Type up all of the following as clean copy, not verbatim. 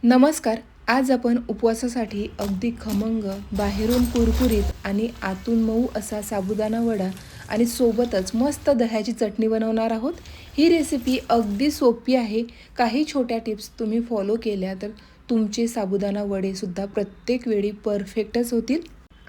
नमस्कार. आज आपण उपवासासाठी अगदी खमंग, बाहेरून कुरकुरीत आणि आतून मऊ असा साबुदाणा वडा आणि सोबतच मस्त दह्याची चटणी बनवणार आहोत. ही रेसिपी अगदी सोपी आहे. काही छोट्या टिप्स तुम्ही फॉलो केल्या तर तुमचे साबुदाणा वडेसुद्धा प्रत्येक वेळी परफेक्टच होतील.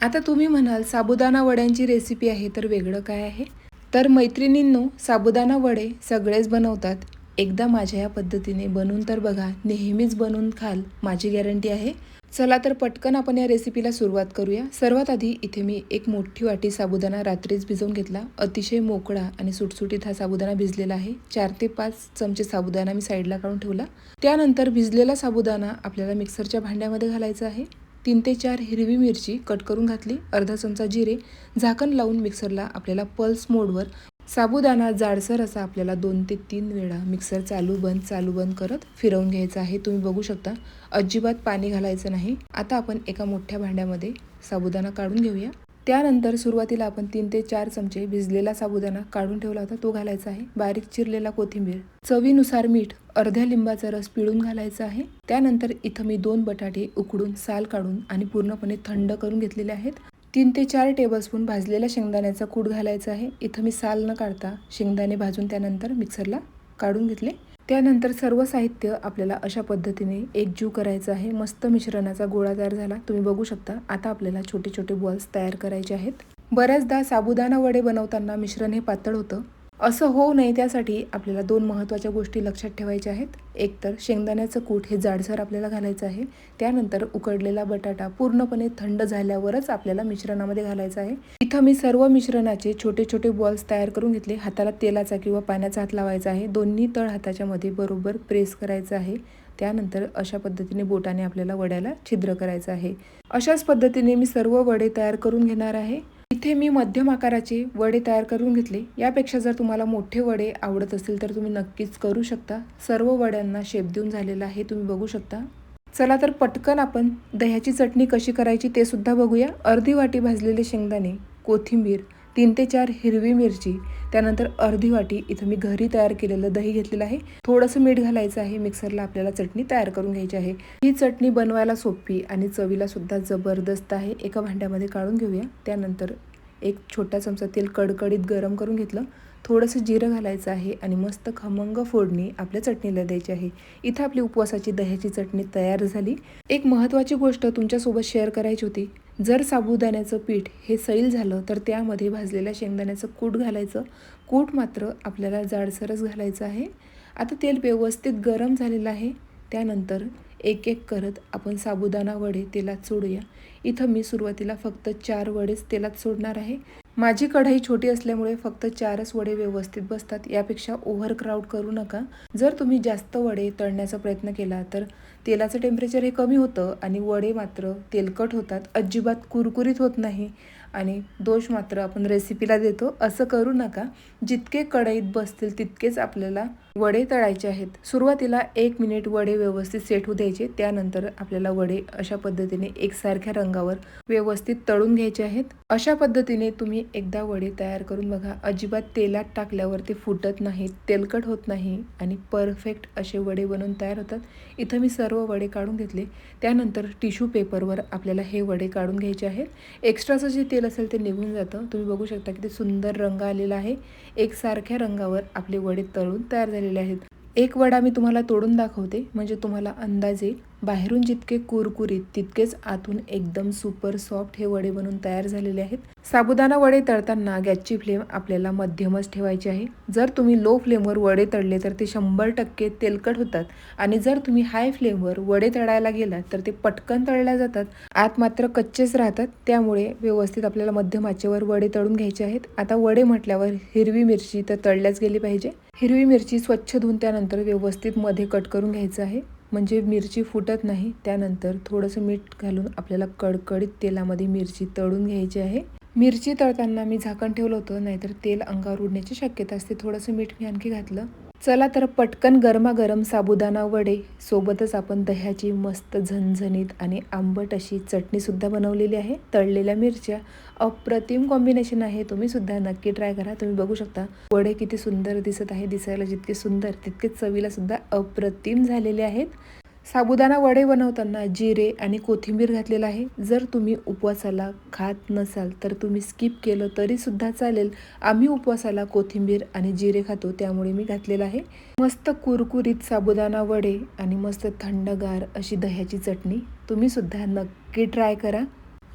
आता तुम्ही म्हणाल साबुदाणा वड्यांची रेसिपी आहे तर वेगळं काय आहे? तर मैत्रिणींनो, साबुदाणा वडे सगळेच बनवतात. एकदा माझ्या या पद्धतीने बनवून तर बघा, नेहमीच बनवून खाल, माझी गॅरंटी आहे. चला तर पटकन आपण या रेसिपीला सुरुवात करूया. सर्वात आधी इथे मी एक मोठी वाटी साबुदाणा रात्रीच भिजवून घेतला. अतिशय मोकळा आणि सुटसुटीत हा साबुदाणा भिजलेला आहे. 4 ते 5 चमचे साबुदाणा मी साईडला काढून ठेवला. त्यानंतर भिजलेला साबुदाणा आपल्याला मिक्सरच्या भांड्यामध्ये घालायचा आहे. 3 ते 4 हिरवी मिरची कट करून घातली, अर्धा चमचा जिरे, झाकण लावून मिक्सरला आपल्याला पल्स मोडवर साबुदाणा जाडसर असा आपल्याला 2 ते 3 वेळा मिक्सर चालू बंद करत फिरवून घ्यायचं आहे. तुम्ही बघू शकता, अजिबात पाणी घालायचं नाही. आता आपण एका मोठ्या भांड्यामध्ये साबुदाणा काढून घेऊया. त्यानंतर सुरुवातीला आपण 3 ते 4 चमचे भिजलेला साबुदाणा काढून ठेवला होता तो घालायचा आहे. बारीक चिरलेला कोथिंबीर, चवीनुसार मीठ, अर्ध्या लिंबाचा रस पिळून घालायचा आहे. त्यानंतर इथं मी 2 बटाटे उकडून साल काढून आणि पूर्णपणे थंड करून घेतलेले आहेत. 3 ते 4 टेबलस्पून भाजलेला शेंगदाण्याचा कूट घालायचा आहे. इथं मी साल न काढता शेंगदाणे भाजून त्यानंतर मिक्सरला काढून घेतले. त्यानंतर सर्व साहित्य आपल्याला अशा पद्धतीने एकजीव करायचं आहे. मस्त मिश्रणाचा गोळा तयार झाला, तुम्ही बघू शकता. आता आपल्याला छोटे छोटे बॉल्स तयार करायचे आहेत. बऱ्याचदा साबुदाणा वडे बनवताना मिश्रण हे पातळ होतं. असं होऊ नये त्यासाठी आपल्याला 2 महत्त्वाच्या गोष्टी लक्षात ठेवायच्या आहेत. एक तर शेंगदाण्याचं कूट हे जाडसर आपल्याला घालायचं आहे. त्यानंतर उकडलेला बटाटा पूर्णपणे थंड झाल्यावरच आपल्याला मिश्रणामध्ये घालायचा आहे. इथं मी सर्व मिश्रणाचे छोटे छोटे बॉल्स तयार करून घेतले. हाताला तेलाचा किंवा पाण्याचा हात लावायचा आहे. दोन्ही तळ हाताच्या मध्ये बरोबर प्रेस करायचं आहे. त्यानंतर अशा पद्धतीने बोटाने आपल्याला वड्याला छिद्र करायचं आहे. अशाच पद्धतीने मी सर्व वडे तयार करून घेणार आहे. इथे मी मध्यम आकाराचे वडे तयार करून घेतले. यापेक्षा जर तुम्हाला मोठे वडे आवडत असतील तर तुम्ही नक्कीच करू शकता. सर्व वड्यांना शेप देऊन झालेला आहे, तुम्ही बघू शकता. चला तर पटकन आपण दह्याची चटणी कशी करायची ते सुद्धा बघूया. अर्धी वाटी भाजलेले शेंगदाणे, कोथिंबीर, 3 ते 4 हिरवी मिरची, त्यानंतर अर्धी वाटी इथं मी घरी तयार केलेलं दही घेतलेलं आहे. थोडंसं मीठ घालायचं आहे. मिक्सरला आपल्याला चटणी तयार करून घ्यायची आहे. ही चटणी बनवायला सोपी आणि चवीला सुद्धा जबरदस्त आहे. एका भांड्यामध्ये काढून घेऊया. त्यानंतर एक छोटा चमचा तेल कडकडीत गरम करून घेतलं. थोडंसं जिरं घालायचं आहे आणि मस्त खमंग फोडणी आपल्या चटणीला द्यायची आहे. इथं आपली उपवासाची दह्याची चटणी तयार झाली. एक महत्त्वाची गोष्ट तुमच्यासोबत शेअर करायची होती. जर साबुदाण्याचं पीठ हे सैल झालं तर त्यामध्ये भाजलेल्या शेंगदाण्याचं कूट घालायचं. कूट मात्र आपल्याला जाडसरच घालायचं आहे. आता तेल व्यवस्थित गरम झालेलं आहे. त्यानंतर एक एक करत आपण साबुदाणा वडे तेलात सोडूया. इथं मी सुरुवातीला फक्त 4 वडेच तेलात सोडणार आहे. माझी कढई छोटी असल्यामुळे फक्त 4च वडे व्यवस्थित बसतात. यापेक्षा ओव्हर क्राऊड करू नका. जर तुम्ही जास्त वडे तळण्याचा प्रयत्न केला तर तेलाचं टेम्परेचर हे कमी होतं आणि वडे मात्र तेलकट होतात, अजिबात कुरकुरीत होत नाही आणि दोष मात्र आपण रेसिपीला देतो. असं करू नका. जितके कढईत बसतील तितकेच आपल्याला वडे तळायचे आहेत. सुरुवातीला 1 मिनिट वडे व्यवस्थित सेट होऊ द्यायचे. त्यानंतर आपल्याला वडे अशा पद्धतीने एकसारख्या रंगावर व्यवस्थित तळून घ्यायचे आहेत. अशा पद्धतीने तुम्ही एकदा वडे तयार करून बघा. अजिबात तेलात टाकल्यावर ते फुटत नाहीत, तेलकट होत नाही आणि परफेक्ट असे वडे बनवून तयार होतात. इथं मी सर्व वडे काढून घेतले. त्यानंतर टिश्यू पेपरवर आपल्याला हे वडे काढून घ्यायचे आहेत. एक्स्ट्राचं जे तेल असेल ते निघून जातं. तुम्ही बघू शकता किती सुंदर रंग आलेला आहे. एकसारख्या रंगावर आपले वडे तळून तयार झालेले आहेत. एक वडा मी तुम्हाला तोडून दाखवते म्हणजे तुम्हाला अंदाज येईल. बाहेरून जितके कुरकुरीत तितकेच आतून एकदम सुपर सॉफ्ट हे वडे बनून तयार झालेले आहेत. साबुदाणा वडे तळताना गॅसची फ्लेम आपल्याला मध्यमच ठेवायची आहे. जर तुम्ही लो फ्लेमवर वडे तळले तर ते 100% तेलकट होतात आणि जर तुम्ही हाय फ्लेमवर वडे तळायला गेलात तर ते पटकन तळल्या जातात, आत मात्र कच्चेच राहतात. त्यामुळे व्यवस्थित आपल्याला मध्यम आचेवर वडे तळून घ्यायचे आहेत. आता वडे म्हटल्यावर हिरवी मिरची तर तळल्याच गेली पाहिजे. हिरवी मिरची स्वच्छ धुवून त्यानंतर व्यवस्थित मध्ये कट करून घ्यायचं आहे म्हणजे मिरची फुटत नाही. त्यानंतर थोडंसं मीठ घालून आपल्याला कडकडीत तेलामध्ये मिरची तळून घ्यायची आहे. मिरची तळताना मी झाकण ठेवलं होतं, नाहीतर तेल अंगावर उडण्याची शक्यता असते. थोडंसं मीठ मी आणखी घातलं. चला तर पटकन गरमागरम साबुदाणा वडे सोबतच आपण दह्याची मस्त झणझणीत आणि आंबट अशी चटणीसुद्धा बनवलेली आहे. तळलेल्या मिरच्या, अप्रतिम कॉम्बिनेशन आहे. तुम्ही सुद्धा नक्की ट्राय करा. तुम्ही बघू शकता वडे किती सुंदर दिसत आहे. दिसायला जितके सुंदर तितकेच चवीला सुद्धा अप्रतिम झालेले आहेत. साबुदाणा वडे बनवताना जिरे आणि कोथिंबीर घातलेलं आहे. जर तुम्ही उपवासाला खात नसाल तर तुम्ही स्किप केलं तरीसुद्धा चालेल. आम्ही उपवासाला कोथिंबीर आणि जिरे खातो, त्यामुळे मी घातलेलं आहे. मस्त कुरकुरीत साबुदाणा वडे आणि मस्त थंडगार अशी दह्याची चटणी तुम्हीसुद्धा नक्की ट्राय करा.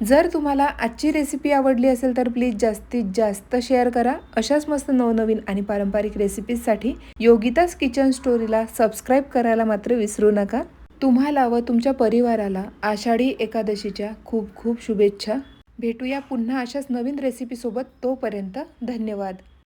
जर तुम्हाला आजची रेसिपी आवडली असेल तर प्लीज जास्तीत जास्त शेअर करा. अशाच मस्त नवनवीन आणि पारंपरिक रेसिपीजसाठी योगिताज किचन स्टोरीला सबस्क्राईब करायला मात्र विसरू नका. तुम्हाला व तुमच्या परिवाराला आषाढी एकादशीच्या खूप खूप शुभेच्छा. भेटूया पुन्हा अशाच नवीन रेसिपीसोबत. तोपर्यंत धन्यवाद.